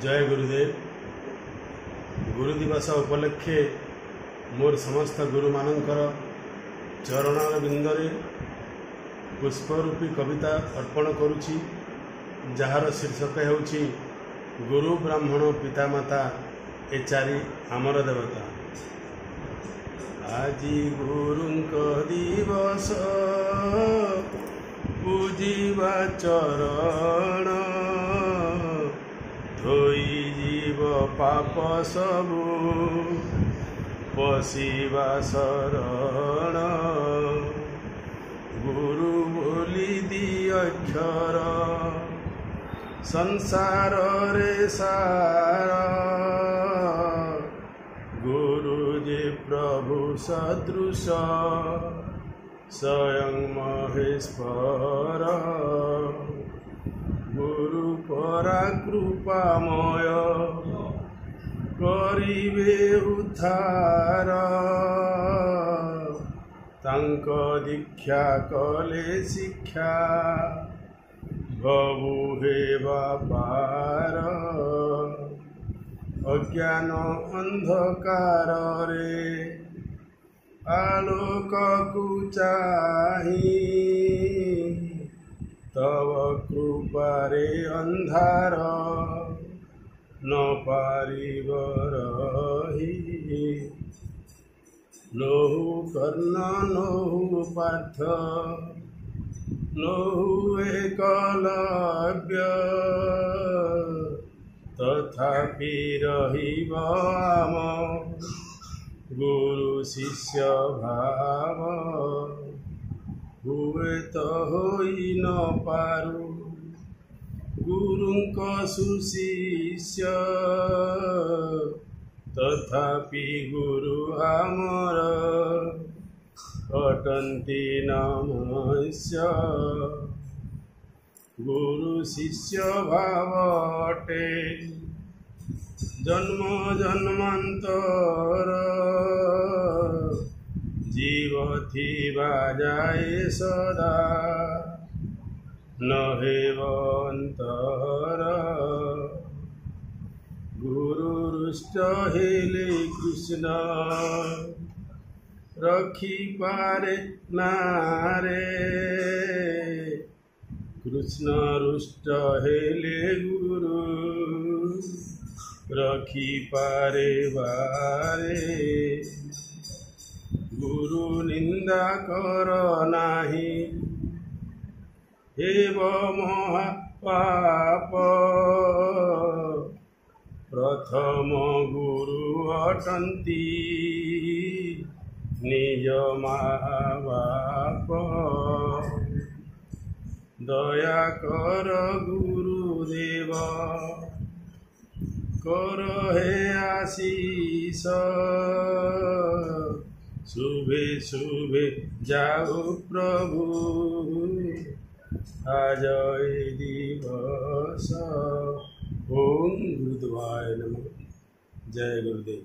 जय गुरुदेव। गुरु दिवस उपलक्षे मोर समस्त गुरु मानकर चरण बिंदरे पुष्परूपी कविता अर्पण करुछि, जार शीर्षक हेउछि गुरु ब्राह्मण पितामाता ए चारि आमर देवता। आजी गुरुंक दिवस पूजिबा चरण, धोई जीव पाप सबु पशिबा शरण। गुरु बोली दी अक्षर संसार रे सारा, गुरु जे प्रभु सदृश स्वयं महेश्वर। गुरु परा कृपामय करिबे उद्धार, तांक दीक्षा कले शिक्षा भवु हेबा पार। अज्ञान अंधकार रे आलोक को चाही, तव कृपारे अंधार न पारिब रही। नहु कर्ण नहु पार्थ नहु एकलव्य, तथापि रहिब आम गुरु शिष्य भाव। हुए तो होई न पारु गुरुंक सुशिष्य, तथापि गुरु आमर अटंती नमस्य। गुरु शिष्य भाव अटे जन्म जन्मांतर, जीव थिबा जाए सदा न हेवंतर। गुरु रुष्ट हेले कृष्ण रखी पारे नारे, कृष्ण रुष्ट हेले गुरु रखी पारे बारे। गुरु निंदा कर नाही हेब महापाप, प्रथम गुरु अटंती निज माँ बाप। दया कर गुरुदेव कर हे आशीष, शुभे शुभे जाओ प्रभु आज ए दिवस। ओम गुरुदेवाय नमः। जय गुरुदेव।